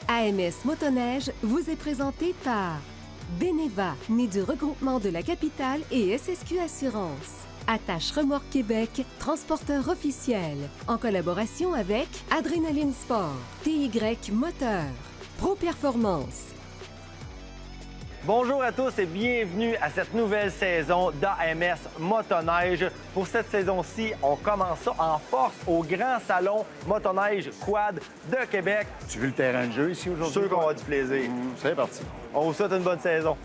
AMS Motoneige vous est présenté par Beneva, né du regroupement de la capitale et SSQ Assurance. Attache Remorque Québec, transporteur officiel, en collaboration avec Adrénaline Sport, TY Moteur, Pro Performance. Bonjour à tous et bienvenue à cette nouvelle saison d'AMS Motoneige. Pour cette saison-ci, on commence ça en force au Grand Salon Motoneige Quad de Québec. Tu veux le terrain de jeu ici aujourd'hui? Je suis sûr qu'on va du plaisir. C'est parti. On vous souhaite une bonne saison.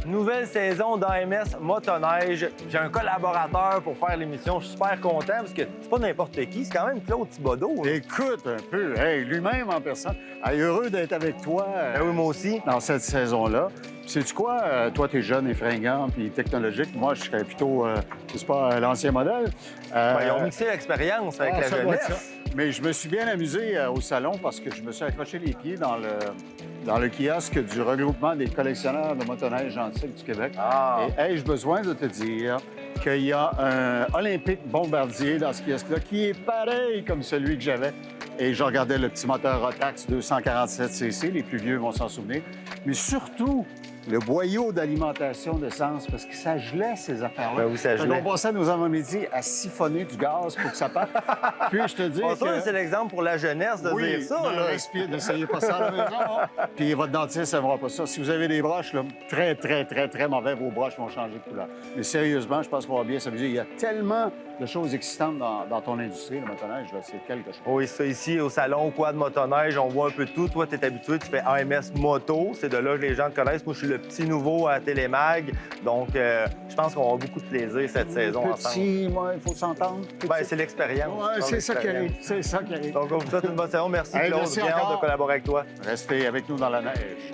Nouvelle saison d'AMS Motoneige. J'ai un collaborateur pour faire l'émission. Je suis super content parce que c'est pas n'importe qui, c'est quand même Claude Thibodeau. Écoute un peu, hey, lui-même en personne. Hey, heureux d'être avec toi Ben oui, moi aussi. dans cette saison-là. Sais-tu quoi? Toi, t'es jeune et fringant puis technologique. Moi, je serais plutôt, je sais pas, l'ancien modèle. Ben, ils ont mixé l'expérience avec la ça doit être jeunesse. ça. Mais je me suis bien amusé au salon parce que je me suis accroché les pieds dans le kiosque du regroupement des collectionneurs de motoneige antique du Québec. Ah. Et ai-je besoin de te dire qu'il y a un Olympique Bombardier dans ce kiosque-là qui est pareil comme celui que j'avais. Et je regardais le petit moteur Rotax 247 cc, les plus vieux vont s'en souvenir. Mais surtout, le boyau d'alimentation d'essence, parce que ça gelait, ces affaires-là. Ben oui, ça gelait. On passait nos avant-midi à siphonner du gaz pour que ça parte. Puis je te dis Bon, ça, que... c'est l'exemple pour la jeunesse de dire ça. ne Là. respire, n'essayez pas ça à la maison. Hein. Puis votre dentiste n'aimera pas ça. Si vous avez des broches, là, très, très, très, très mauvais, vos broches vont changer de couleur. Mais sérieusement, je pense qu'on va bien s'amuser. Il y a tellement de choses excitantes dans ton industrie, le motoneige, là, c'est quelque chose. Oui, ça, ici, au salon Quad Motoneige, on voit un peu de tout. Toi, tu es habitué, tu fais AMS Moto. C'est de là que les gens te connaissent. Moi, je suis le petit nouveau à Télémag. Donc, je pense qu'on va avoir beaucoup de plaisir cette saison ensemble. Petit, moi, il faut s'entendre. Ben, c'est l'expérience. Ouais, c'est ça qui arrive. C'est ça qui arrive. Donc, on vous souhaite une bonne saison. Merci, Hey, Claude. merci Bien hâte encore. de collaborer avec toi. Restez avec nous dans la neige.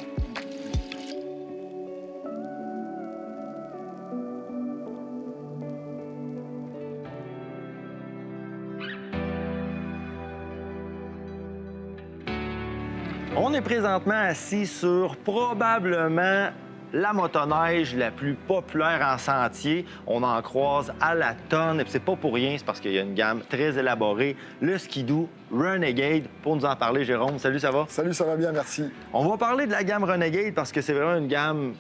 On est présentement assis sur probablement la motoneige la plus populaire en sentier. On en croise à la tonne. Et puis c'est pas pour rien, c'est parce qu'il y a une gamme très élaborée. Le Ski-Doo Renegade. Pour nous en parler, Jérôme, salut, ça va? Salut, ça va bien, merci. On va parler de la gamme Renegade parce que c'est vraiment une gamme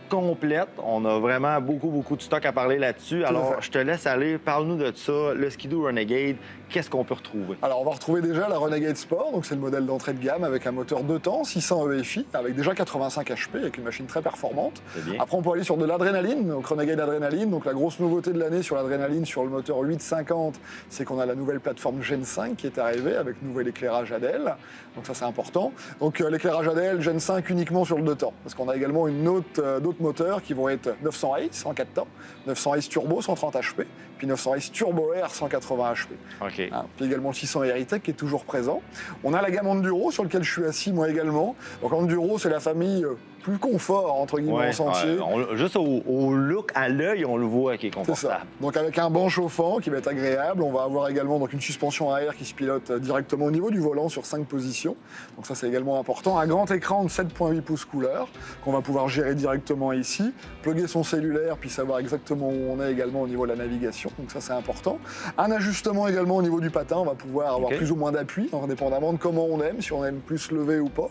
complète. On a vraiment beaucoup de stock à parler là-dessus. Alors, je te laisse aller. Parle-nous de ça. Le Ski-Doo Renegade, qu'est-ce qu'on peut retrouver? Alors, on va retrouver déjà la Renegade Sport, donc c'est le modèle d'entrée de gamme avec un moteur 2 temps, 600 EFI, avec déjà 85 HP, avec une machine très performante. C'est bien. Après, on peut aller sur de l'adrénaline, donc Renegade Adrénaline. Donc, la grosse nouveauté de l'année sur l'adrénaline, sur le moteur 850, c'est qu'on a la nouvelle plateforme Gen 5 qui est arrivée avec nouvel éclairage ADL. Donc, ça, c'est important. Donc, l'éclairage ADL Gen 5 uniquement sur le 2 temps, parce qu'on a également d'autres moteurs qui vont être 900 Ace, 104 temps, 900 Ace Turbo, 130 HP, puis 900 Ace Turbo Air, 180 HP. OK. Hein, puis également le 600 Heritage qui est toujours présent. On a la gamme Enduro sur laquelle je suis assis moi également. Donc Enduro, c'est la famille plus confort, entre guillemets, en sentier. Juste au look, à l'œil, on le voit qui est C'est ça. confortable. Donc avec un banc chauffant qui va être agréable, on va avoir également donc une suspension arrière qui se pilote directement au niveau du volant sur 5 positions. Donc ça c'est également important. Un grand écran de 7,8 pouces couleur qu'on va pouvoir gérer directement ici, plugger son cellulaire puis savoir exactement où on est également au niveau de la navigation. Donc ça c'est important. Un ajustement également au niveau du patin, on va pouvoir avoir plus ou moins d'appui, indépendamment de comment on aime, si on aime plus lever ou pas.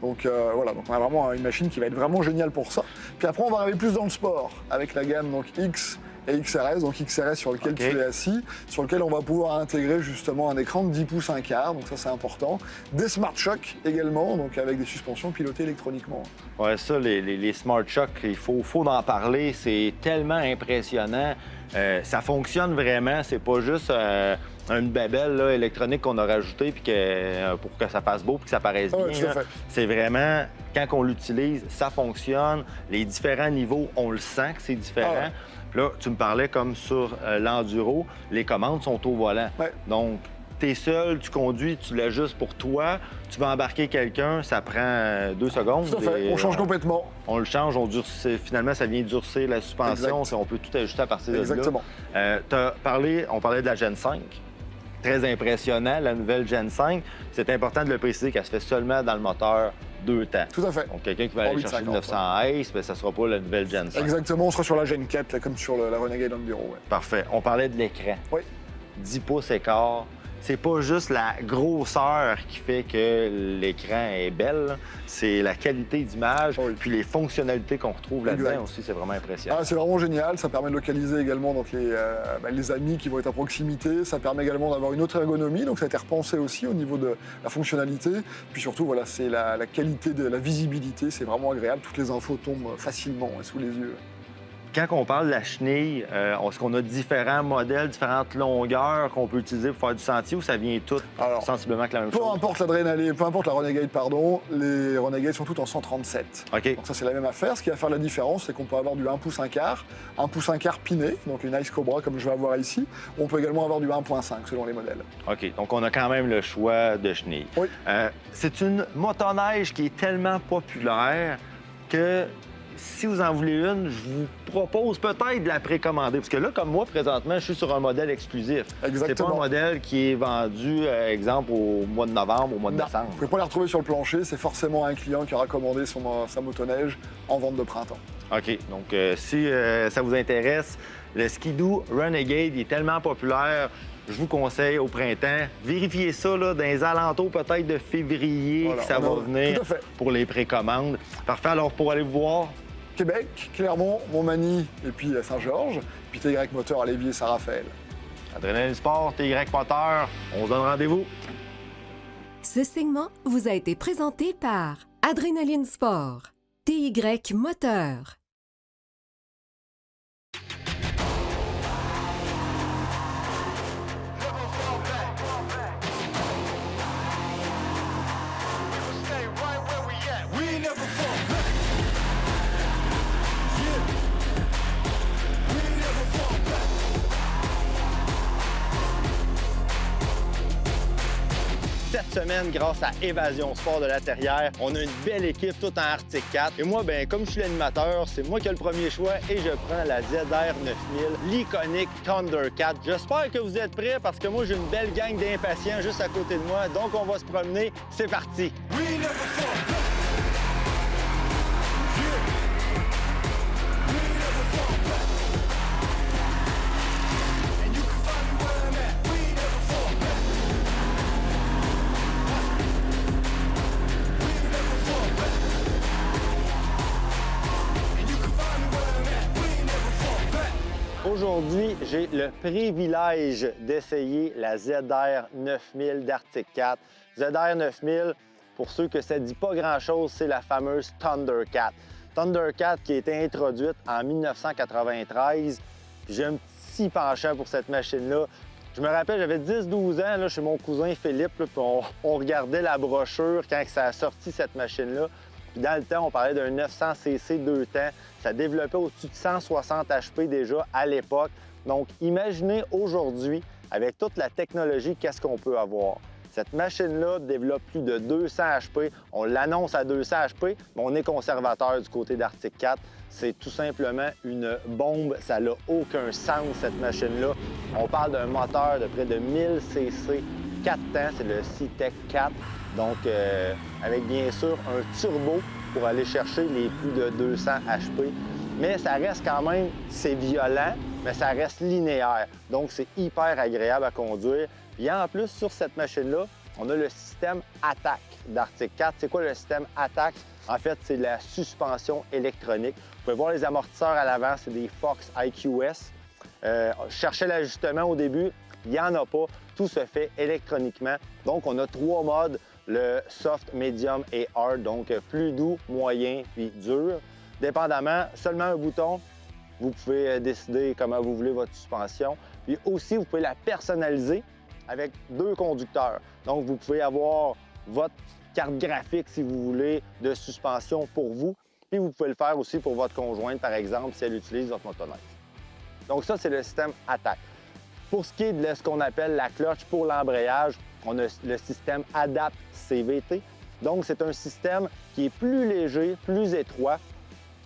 Donc voilà, donc on a vraiment une machine qui va être vraiment géniale pour ça. Puis après on va arriver plus dans le sport avec la gamme donc X et XRS, donc XRS sur lequel tu es assis, sur lequel on va pouvoir intégrer justement un écran de 10 pouces 1/4, donc ça c'est important. Des Smart Shock également, donc avec des suspensions pilotées électroniquement. Ouais, ça, les Smart Shock, il faut en parler. C'est tellement impressionnant. Ça fonctionne vraiment. C'est pas juste une babelle là, électronique qu'on a rajoutée pour que ça fasse beau et que ça paraisse bien. tout à fait. C'est vraiment, quand on l'utilise, ça fonctionne. Les différents niveaux, on le sent que c'est différent. Ah ouais. Puis là, tu me parlais comme sur l'enduro, les commandes sont au volant. Ouais. Donc, tu es seul, tu conduis, tu l'ajustes pour toi. Tu vas embarquer quelqu'un, ça prend 2 secondes. Tout à fait, on change complètement. On le change, finalement, ça vient durcir la suspension. On peut tout ajuster à partir de là. Exactement. On parlait de la Gen 5. Très impressionnant, la nouvelle Gen 5. C'est important de le préciser qu'elle se fait seulement dans le moteur 2 temps. Tout à fait. Donc, quelqu'un qui va aller chercher le 900 Ace, ça ne sera pas la nouvelle Gen 5. Exactement, on sera sur la Gen 4, là, comme sur la Renegade Enduro. Ouais. Parfait. On parlait de l'écran. Oui. 10 pouces écart. C'est pas juste la grosseur qui fait que l'écran est belle, c'est la qualité d'image, puis les fonctionnalités qu'on retrouve là-dedans aussi, c'est vraiment impressionnant. Ah, c'est vraiment génial, ça permet de localiser également donc, les amis qui vont être à proximité, ça permet également d'avoir une autre ergonomie, donc ça a été repensé aussi au niveau de la fonctionnalité, puis surtout, voilà, c'est la qualité de la visibilité, c'est vraiment agréable, toutes les infos tombent facilement sous les yeux. Quand on parle de la chenille, est-ce qu'on a différents modèles, différentes longueurs qu'on peut utiliser pour faire du sentier ou ça vient tout sensiblement avec la même chose? Peu importe la Renegade, les Renegades sont toutes en 137. OK. Donc ça, c'est la même affaire. Ce qui va faire la différence, c'est qu'on peut avoir du 1 pouce 1 quart, 1 pouce 1 quart piné, donc une Ice Cobra comme je vais avoir ici. On peut également avoir du 1.5 selon les modèles. OK. Donc on a quand même le choix de chenille. Oui. C'est une motoneige qui est tellement populaire que si vous en voulez une, je vous propose peut-être de la précommander. Parce que là, comme moi, présentement, je suis sur un modèle exclusif. Exactement. C'est pas un modèle qui est vendu, exemple, au mois de novembre, au mois de décembre. Vous ne pouvez pas la retrouver sur le plancher. C'est forcément un client qui aura commandé sa motoneige en vente de printemps. OK. Donc, si ça vous intéresse, le Ski-Doo Renegade il est tellement populaire. Je vous conseille au printemps, vérifiez ça là, dans les alentours peut-être de février, que ça va venir pour les précommandes. Parfait. Alors, pour aller vous voir, Québec, Clermont, Montmagny et puis Saint-Georges, puis TY Moteur à Lévis et Saint-Raphaël. Adrénaline Sport, TY Moteur, on se donne rendez-vous. Ce segment vous a été présenté par Adrénaline Sport, TY Moteur. Cette semaine, grâce à Évasion Sport de la Terrière, on a une belle équipe toute en Arctic 4. Et moi, comme je suis l'animateur, c'est moi qui ai le premier choix et je prends la ZR 9000, l'iconique Thundercat. J'espère que vous êtes prêts parce que moi, j'ai une belle gang d'impatients juste à côté de moi. Donc, on va se promener. C'est parti! Aujourd'hui, j'ai le privilège d'essayer la ZR 9000 d'Arctic 4. ZR 9000, pour ceux que ça ne dit pas grand-chose, c'est la fameuse Thundercat. Thundercat qui a été introduite en 1993. J'ai un petit penchant pour cette machine-là. Je me rappelle, j'avais 10-12 ans là, chez mon cousin Philippe, là, puis on regardait la brochure quand ça a sorti cette machine-là. Puis dans le temps, on parlait d'un 900 cc 2 temps. Ça développait au-dessus de 160 HP déjà à l'époque. Donc, imaginez aujourd'hui, avec toute la technologie, qu'est-ce qu'on peut avoir. Cette machine-là développe plus de 200 HP. On l'annonce à 200 HP, mais on est conservateur du côté d'Arctic 4. C'est tout simplement une bombe. Ça n'a aucun sens, cette machine-là. On parle d'un moteur de près de 1000 cc 4 temps. C'est le C-Tech 4. Donc, avec bien sûr un turbo pour aller chercher les plus de 200 HP. Mais ça reste quand même, c'est violent, mais ça reste linéaire. Donc, c'est hyper agréable à conduire. Puis en plus, sur cette machine-là, on a le système Attack d'Arctic 4. C'est quoi le système Attack? En fait, c'est la suspension électronique. Vous pouvez voir les amortisseurs à l'avant, c'est des Fox IQS. Je cherchais l'ajustement au début, il n'y en a pas. Tout se fait électroniquement. Donc, on a 3 modes, le soft, medium et hard. Donc, plus doux, moyen, puis dur. Dépendamment, seulement un bouton, vous pouvez décider comment vous voulez votre suspension. Puis aussi, vous pouvez la personnaliser avec 2 conducteurs. Donc, vous pouvez avoir votre carte graphique, si vous voulez, de suspension pour vous. Puis, vous pouvez le faire aussi pour votre conjointe, par exemple, si elle utilise votre motoneige. Donc, ça, c'est le système Attack. Pour ce qui est de ce qu'on appelle la cloche pour l'embrayage, on a le système ADAPT CVT. Donc, c'est un système qui est plus léger, plus étroit.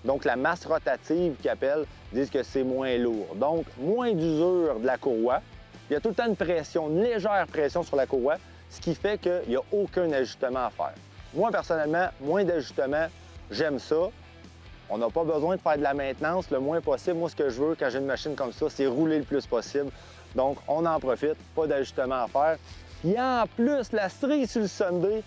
Donc, la masse rotative qu'ils appellent disent que c'est moins lourd. Donc, moins d'usure de la courroie. Il y a tout le temps une pression, une légère pression sur la courroie, ce qui fait qu'il n'y a aucun ajustement à faire. Moi, personnellement, moins d'ajustement, j'aime ça. On n'a pas besoin de faire de la maintenance le moins possible. Moi, ce que je veux quand j'ai une machine comme ça, c'est rouler le plus possible. Donc, on en profite, pas d'ajustement à faire. Puis en plus, la cerise sur le sundae,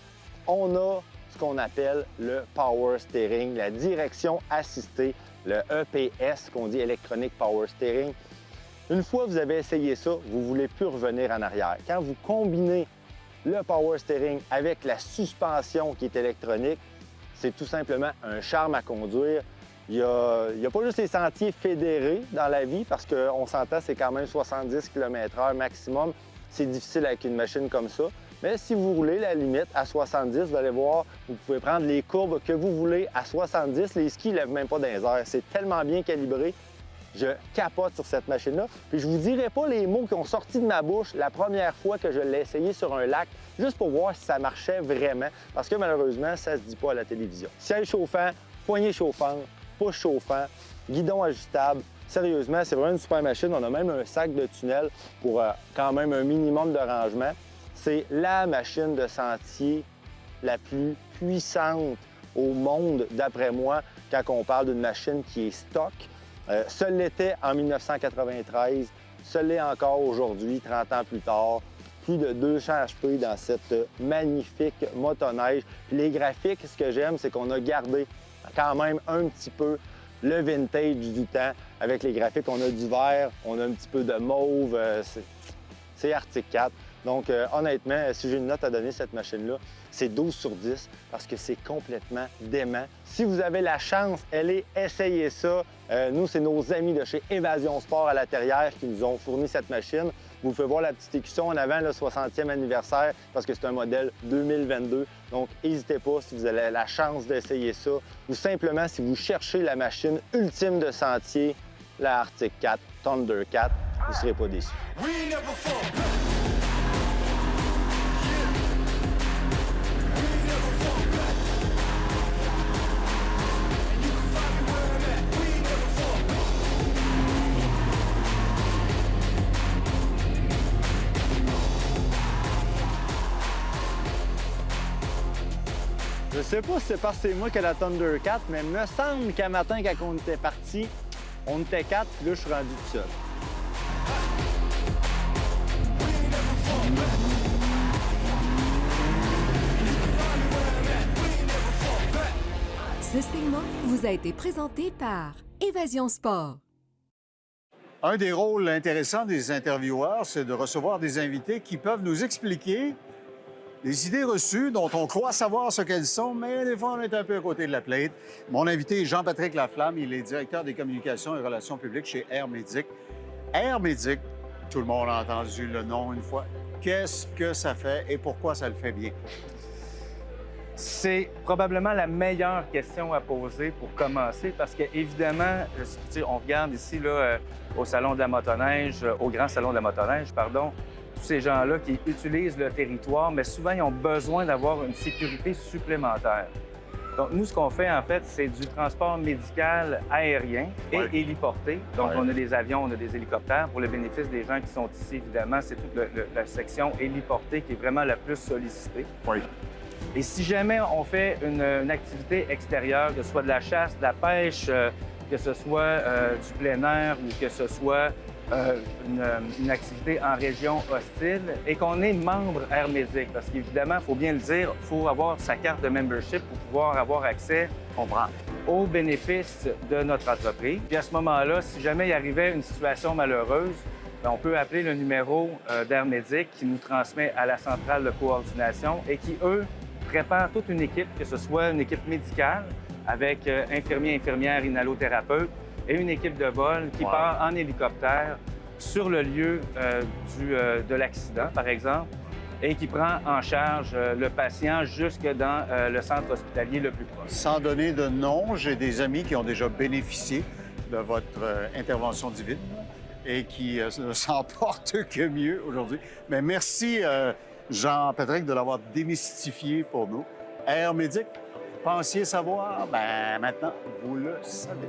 on a ce qu'on appelle le Power Steering, la direction assistée, le EPS, qu'on dit Electronic Power Steering. Une fois que vous avez essayé ça, vous ne voulez plus revenir en arrière. Quand vous combinez le Power Steering avec la suspension qui est électronique, c'est tout simplement un charme à conduire. Il n'y a pas juste les sentiers fédérés dans la vie, parce qu'on s'entend, c'est quand même 70 km/h maximum. C'est difficile avec une machine comme ça. Mais si vous roulez la limite à 70, vous allez voir, vous pouvez prendre les courbes que vous voulez à 70. Les skis ne lèvent même pas dans les airs. C'est tellement bien calibré. Je capote sur cette machine-là. Puis je vous dirai pas les mots qui ont sorti de ma bouche la première fois que je l'ai essayé sur un lac, juste pour voir si ça marchait vraiment. Parce que malheureusement, ça se dit pas à la télévision. Siège chauffant, poignée chauffante, push chauffant, guidon ajustable. Sérieusement, c'est vraiment une super machine. On a même un sac de tunnel pour quand même un minimum de rangement. C'est la machine de sentier la plus puissante au monde, d'après moi, quand on parle d'une machine qui est stock. Ça l'était en 1993, ça l'est encore aujourd'hui, 30 ans plus tard. Plus de 200 HP dans cette magnifique motoneige. Puis les graphiques, ce que j'aime, c'est qu'on a gardé quand même un petit peu le vintage du temps. Avec les graphiques, on a du vert, on a un petit peu de mauve. C'est Arctic Cat. Donc, honnêtement, si j'ai une note à donner à cette machine-là, c'est 12 sur 10 parce que c'est complètement dément. Si vous avez la chance, allez essayer ça. Nous, c'est nos amis de chez Évasion Sport à la Terrière qui nous ont fourni cette machine. Vous pouvez voir la petite écusson en avant, le 60e anniversaire, parce que c'est un modèle 2022. Donc, n'hésitez pas si vous avez la chance d'essayer ça. Ou simplement, si vous cherchez la machine ultime de sentier, la Arctic Cat, Thundercat, vous ne serez pas déçus. Je sais pas si c'est parce que c'est moi qui ai la Thundercat, mais il me semble qu'un matin, quand on était parti, on était 4, puis là, je suis rendu tout seul. Ce segment vous a été présenté par Évasion Sport. Un des rôles intéressants des intervieweurs, c'est de recevoir des invités qui peuvent nous expliquer des idées reçues dont on croit savoir ce qu'elles sont, mais des fois, on est un peu à côté de la plainte. Mon invité est Jean-Patrick Laflamme. Il est directeur des communications et relations publiques chez Air Médic. Air Médic, tout le monde a entendu le nom une fois. Qu'est-ce que ça fait et pourquoi ça le fait bien? C'est probablement la meilleure question à poser pour commencer parce qu'évidemment, on regarde ici là, au Salon de la motoneige, au Grand Salon de la motoneige, pardon, tous ces gens-là qui utilisent le territoire, mais souvent, ils ont besoin d'avoir une sécurité supplémentaire. Donc, nous, ce qu'on fait, en fait, c'est du transport médical aérien et héliporté. Donc, on a des avions, on a des hélicoptères. Pour le bénéfice des gens qui sont ici, évidemment, c'est toute la section héliportée qui est vraiment la plus sollicitée. Oui. Et si jamais on fait une activité extérieure, que ce soit de la chasse, de la pêche, que ce soit du plein air ou que ce soit une activité en région hostile et qu'on est membre Air Médic, parce qu'évidemment, il faut bien le dire, il faut avoir sa carte de membership pour pouvoir avoir accès aux bénéfices de notre entreprise. Puis à ce moment-là, si jamais il arrivait une situation malheureuse, bien, on peut appeler le numéro d'Air Médic qui nous transmet à la centrale de coordination et qui, eux, préparent toute une équipe, que ce soit une équipe médicale avec infirmiers, infirmières, inhalothérapeutes, et une équipe de vol qui part en hélicoptère sur le lieu de l'accident, par exemple, et qui prend en charge le patient jusque dans le centre hospitalier le plus proche. Sans donner de nom, j'ai des amis qui ont déjà bénéficié de votre intervention divine. et qui ne s'en porte que mieux aujourd'hui. Mais merci, Jean-Patrick, de l'avoir démystifié pour nous. Air Médic, pensiez savoir? Ben maintenant, vous le savez.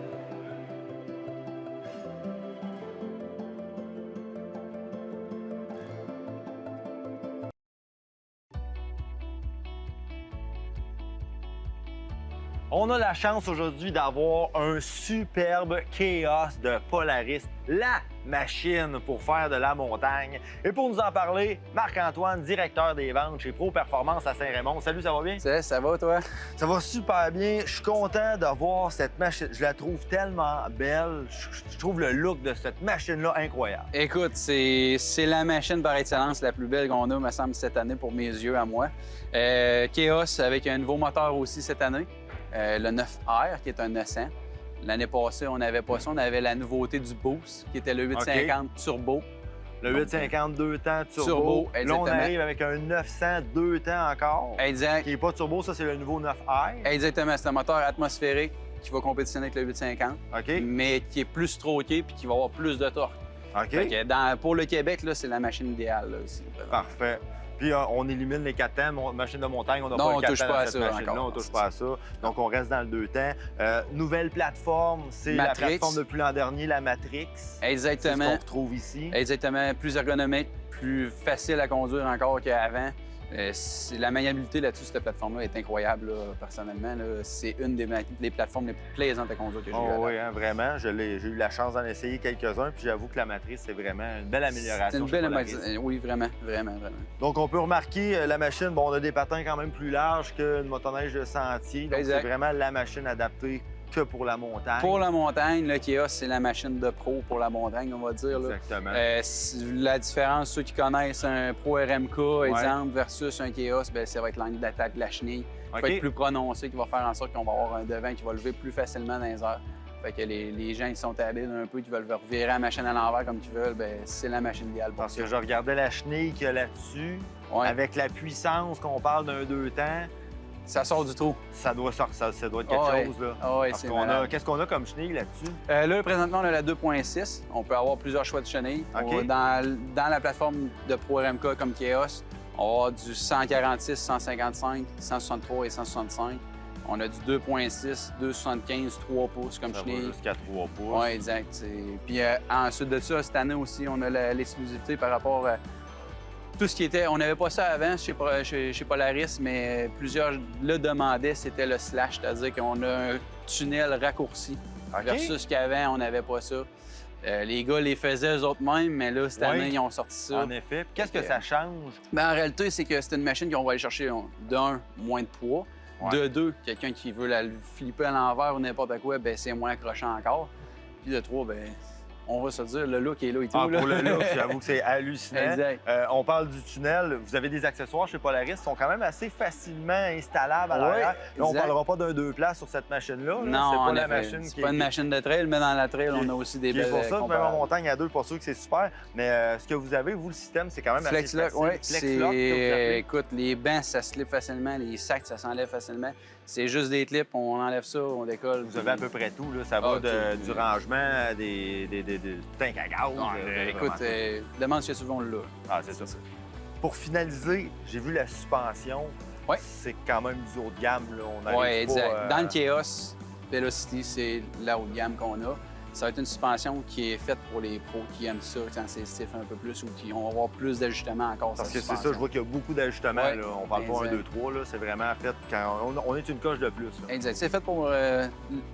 On a la chance aujourd'hui d'avoir un superbe Chaos de Polaris, la machine pour faire de la montagne. Et pour nous en parler, Marc-Antoine, directeur des ventes chez Pro Performance à Saint-Raymond. Salut, ça va bien? Ça va, toi? Ça va super bien. Je suis content de voir cette machine. Je la trouve tellement belle. Je trouve le look de cette machine-là incroyable. Écoute, c'est la machine par excellence la plus belle qu'on a, me semble, cette année pour mes yeux à moi. Chaos avec un nouveau moteur aussi cette année. Le 9R, qui est un 900. L'année passée, on n'avait pas ça. On avait la nouveauté du Boost, qui était le 850 Turbo. Le 850 2 temps turbo. Turbo, Là, exactement. on arrive avec un 900 2 temps encore. Exact. Qui n'est pas turbo, ça, c'est le nouveau 9R. Exactement. C'est un moteur atmosphérique qui va compétitionner avec le 850, OK. mais qui est plus stroqué puis qui va avoir plus de torque. OK. Fait que pour le Québec, là, c'est la machine idéale là, aussi. vraiment. Parfait. Puis on élimine les 4 temps. Machine de montagne, on n'a Non, pas on le 4 touche temps pas dans à cette ça machine-là. encore. On touche pas à ça. Donc, on reste dans le 2 temps. Nouvelle plateforme, c'est la Matrix. plateforme depuis l'an dernier, la Matrix. C'est ce Exactement. qu'on retrouve ici. Exactement. Plus ergonomique, plus facile à conduire encore qu'avant. La maniabilité là-dessus, cette plateforme-là est incroyable, là, personnellement. C'est une des plateformes les plus plaisantes à conduire que j'ai eues. Oh, oui, hein, vraiment. J'ai eu la chance d'en essayer quelques-uns, puis j'avoue que la Matrice, c'est vraiment une belle amélioration. C'est une chez belle Polaris. Oui, vraiment. Donc, on peut remarquer la machine. Bon, on a des patins quand même plus larges qu'une motoneige de sentier. Donc, c'est Exact. vraiment la machine adaptée que pour la montagne. Pour la montagne, le Chaos, c'est la machine de pro pour la montagne, on va dire. Là. Exactement. La différence, ceux qui connaissent un Pro RMK, exemple, versus un Chaos, bien, ça va être l'angle d'attaque de la chenille qui va être plus prononcé, qui va faire en sorte qu'on va avoir un devant qui va lever plus facilement dans les airs. Fait que les gens qui sont habiles un peu, qui veulent revirer la machine à l'envers comme ils veulent, bien, c'est la machine idéale pour Parce ça. que je regardais la chenille qu'il y a là-dessus. Ouais. Avec la puissance qu'on parle d'un 2 temps, Ça sort du trou. ça doit sortir, ça doit être quelque Ah ouais. chose. Là. Ah ouais, Parce c'est qu'on a, malade. qu'est-ce qu'on a comme chenille là-dessus? Là, présentement, on a la 2.6. On peut avoir plusieurs choix de chenilles. OK. Dans la plateforme de Pro RMK comme Chaos, on va avoir du 146, 155, 163 et 165. On a du 2.6, 275, 3 pouces comme Ça va chenille. jusqu'à 3 pouces. Oui, exact. Puis ensuite de ça, cette année aussi, on a l'exclusivité par rapport à tout ce qui était... On n'avait pas ça avant chez Polaris, mais plusieurs le demandaient, c'était le slash, c'est-à-dire qu'on a un tunnel raccourci. OK. Versus qu'avant, on n'avait pas ça. Les gars les faisaient eux autres mêmes, mais là, cette Ouais. année, ils ont sorti ça. En effet. Puis qu'est-ce que ça change? Ben, en réalité, c'est que c'est une machine qu'on va aller chercher, d'un, moins de poids. Ouais. De deux, quelqu'un qui veut la flipper à l'envers ou n'importe quoi, ben c'est moins accrochant encore. Puis de trois, ben on va se dire, le look est là et tout. Ah, là. pour le look, j'avoue que c'est hallucinant. Exact. On parle du tunnel. Vous avez des accessoires chez Polaris qui sont quand même assez facilement installables à Ouais, l'arrière. Là, on ne exact. parlera pas d'un 2 places sur cette machine-là. là. Non, c'est pas en la effet. machine C'est qui pas une machine de trail, mais dans la trail, qui- on a aussi des qui est belles pour ça que même en comparables. montagne à 2, pas sûr que c'est super. Mais ce que vous avez, vous, le système, c'est quand même Flex assez lock, facile. oui. Flex lock, que vous appelez. Écoute, les bancs, ça slip facilement, les sacs, ça s'enlève facilement. C'est juste des clips, on enlève ça, on décolle. Vous avez à peu près tout. Là. Ça va Ah, tout. du rangement, des tanks à gaz. Écoute, demande si souvent là. Ah, c'est ça. Pour finaliser, j'ai vu la suspension. Ouais. C'est quand même du haut de gamme. Là. On arrive Oui, pas, exact. Dans le Chaos, Velocity, c'est la haut de gamme qu'on a. Ça va être une suspension qui est faite pour les pros qui aiment ça quand c'est stiff un peu plus ou qui vont avoir plus d'ajustements encore. Parce sa que c'est ça, suspension. je vois qu'il y a beaucoup d'ajustements. Ouais, là. On parle pas 1, exact. 2, 3. Là. C'est vraiment fait quand on est une coche de plus. Là. Exact. C'est fait pour...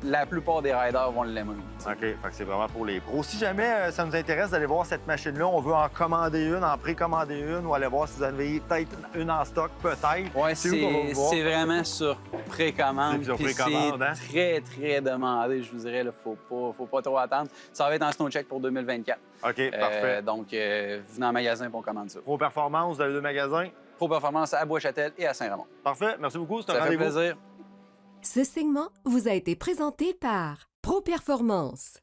la plupart des riders vont l'aimer. OK, fait que c'est vraiment pour les pros. Si jamais ça nous intéresse d'aller voir cette machine-là, on veut en commander une, en précommander une, ou aller voir si vous avez peut-être une en stock, peut-être. Oui, où qu'on va vous voir? c'est vraiment sur précommande. C'est sur puis précommande, hein? C'est très, très demandé, je vous dirais. Il ne faut pas trop attendre. Ça va être en SnowCheck pour 2024. OK, parfait. Donc, venez en magasin pour commander ça. Pro Performance, vous avez 2 magasins. Pro Performance à Bois-Châtel et à Saint-Ramon. Parfait, merci beaucoup. C'est un Ça fait rendez-vous. plaisir. Ce segment vous a été présenté par Pro Performance.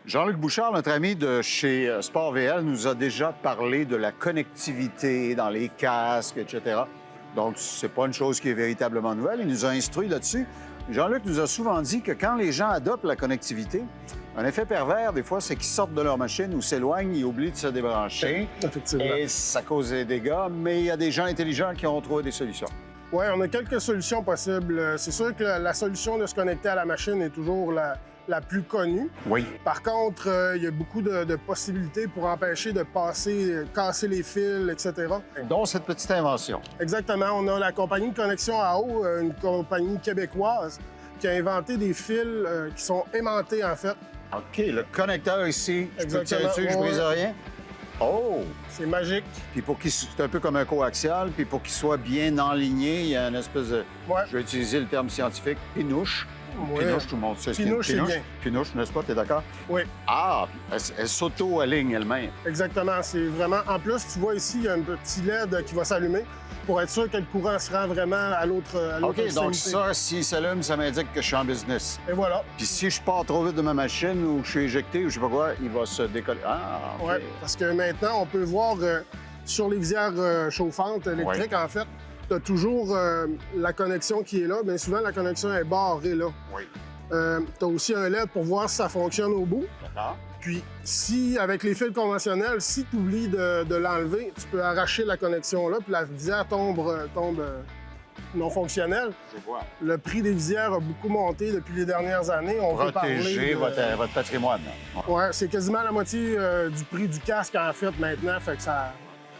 Jean-Luc Bouchard, notre ami de chez Sport VL, nous a déjà parlé de la connectivité dans les casques, etc. Donc, c'est pas une chose qui est véritablement nouvelle. Il nous a instruit là-dessus. Jean-Luc nous a souvent dit que quand les gens adoptent la connectivité, Un effet pervers, des fois, c'est qu'ils sortent de leur machine ou s'éloignent, ils oublient de se débrancher. Effectivement. Et ça cause des dégâts, mais il y a des gens intelligents qui ont trouvé des solutions. Oui, on a quelques solutions possibles. C'est sûr que la solution de se connecter à la machine est toujours la plus connue. Oui. Par contre, il y a beaucoup de possibilités pour empêcher de casser les fils, etc. Dont cette petite invention. Exactement. On a la compagnie de connexion à eau, une compagnie québécoise, qui a inventé des fils qui sont aimantés, en fait. OK, le connecteur ici, je peux Exactement, tirer dessus, je ouais. brise rien. Oh! C'est magique. Puis c'est un peu comme un coaxial, puis pour qu'il soit bien enligné, il y a une espèce de... Ouais. Je vais utiliser le terme scientifique, pinouche. Ouais. Pinouche, tout le monde sait ce qu'est une Pinouche, c'est pinouche. bien. Pinouche, n'est-ce pas? T'es d'accord? Oui, Ah, elle s'auto-aligne elle-même. exactement. C'est vraiment... En plus, tu vois ici, il y a un petit LED qui va s'allumer pour être sûr que le courant se rend vraiment à l'autre OK, donc extrémité. ça, s'il s'allume, ça m'indique que je suis en business. Et voilà. Puis si je pars trop vite de ma machine ou que je suis éjecté ou je sais pas quoi, il va se décoller. Ah, OK. Oui, parce que maintenant, on peut voir sur les visières chauffantes électriques, en fait, tu as toujours la connexion qui est là. Bien souvent, la connexion est barrée là. Oui. Tu as aussi un LED pour voir si ça fonctionne au bout. D'accord. Puis, si, avec les fils conventionnels, si tu oublies de l'enlever, tu peux arracher la connexion là, puis la visière tombe non fonctionnelle. Je vois. Le prix des visières a beaucoup monté depuis les dernières années. On peut Protéger parler votre patrimoine. Ouais, c'est quasiment la moitié du prix du casque, en fait, maintenant. Fait que ça...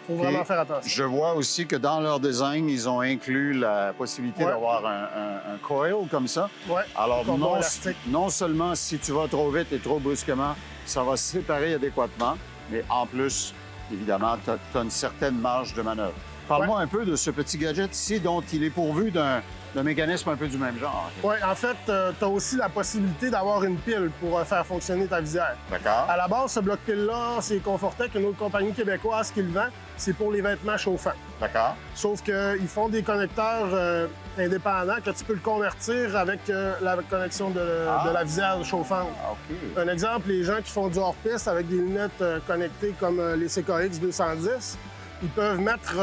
faut vraiment faire attention. Je vois aussi que dans leur design, ils ont inclus la possibilité Ouais. d'avoir un coil comme ça. Ouais, Alors, cordon élastique. non seulement si tu vas trop vite et trop brusquement, ça va se séparer adéquatement, mais en plus, évidemment, tu as une certaine marge de manœuvre. Parle-moi un peu de ce petit gadget ici, dont il est pourvu d'un mécanisme un peu du même genre. Oui, en fait, tu as aussi la possibilité d'avoir une pile pour faire fonctionner ta visière. D'accord? À la base, ce bloc-pile-là, c'est Confortec, une autre compagnie québécoise qui le vend. C'est pour les vêtements chauffants. D'accord. Sauf qu'ils font des connecteurs indépendants que tu peux le convertir avec la connexion de la visière chauffante. Ah, OK. Un exemple, les gens qui font du hors-piste avec des lunettes connectées comme les CKX 210, ils peuvent mettre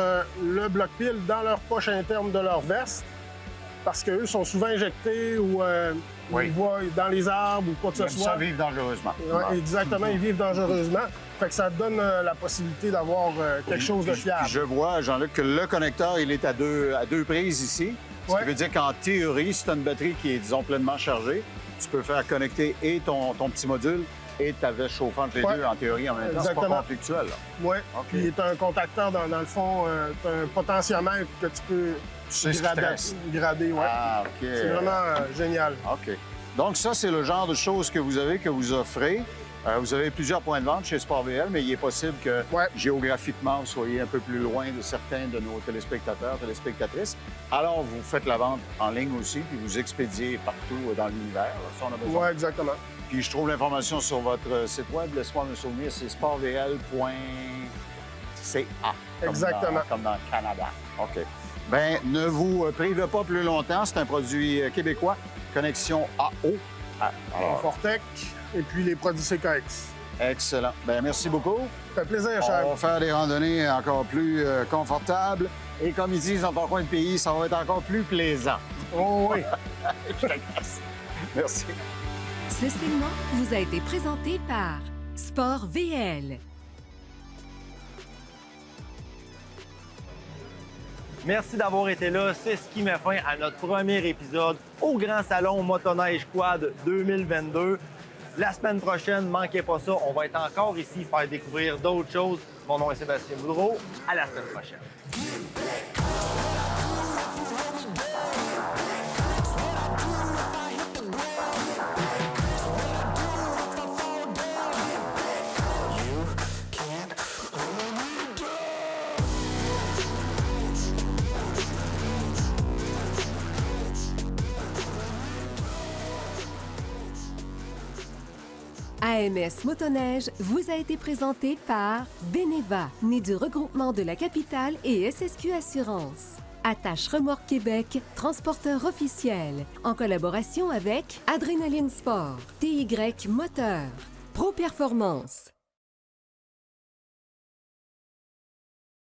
le bloc-pile dans leur poche interne de leur veste parce qu'eux sont souvent injectés ou Oui. ils voient dans les arbres ou quoi que ce Ils aiment ça soit. vivre dangereusement. Ouais, exactement, ils vivent dangereusement. Fait que ça te donne la possibilité d'avoir quelque chose de Puis fiable. je vois, Jean-Luc, que le connecteur, il est à deux prises ici. Ce Ouais. qui veut dire qu'en théorie, si tu as une batterie qui est, disons, pleinement chargée, tu peux faire connecter et ton petit module et ta veste chauffante, les Ouais. deux en théorie en même temps. C'est pas Exactement. conflictuel, là. Oui, OK. puis tu as un contacteur dans le fond, tu as un potentiomètre que tu peux Tu sais ce qui te reste. grader. Ouais. Ah, OK. C'est vraiment génial. OK. Donc, ça, c'est le genre de choses que vous avez, que vous offrez. Vous avez plusieurs points de vente chez Sport VL, mais il est possible que Ouais. géographiquement, vous soyez un peu plus loin de certains de nos téléspectateurs, téléspectatrices. Alors, vous faites la vente en ligne aussi, puis vous expédiez partout dans l'univers, là, si on a besoin. Oui, exactement. Puis je trouve l'information sur votre site web, laisse-moi me souvenir, c'est sportvl.ca. Exactement. Comme dans le Canada. OK. Bien, ne vous privez pas plus longtemps. C'est un produit québécois, connexion AO. Ah, alors, Confortec et puis les produits CKX. excellent. Bien, merci beaucoup. Ça fait plaisir, On cher. va faire des randonnées encore plus confortables. Et comme ils disent dans ton coin de pays, ça va être encore plus plaisant. Oh oui. Je t'agresse. Merci. Ce segment vous a été présenté par Sport VL. Merci d'avoir été là. C'est ce qui met fin à notre premier épisode au Grand Salon Motoneige Quad 2022. La semaine prochaine, manquez pas ça. On va être encore ici faire découvrir d'autres choses. Mon nom est Sébastien Boudreau. À la semaine prochaine. AMS Motoneige vous a été présenté par Beneva, né du regroupement de la capitale et SSQ Assurance. Attache Remorque Québec, transporteur officiel, en collaboration avec Adrénaline Sport, TY Moteur, Pro Performance.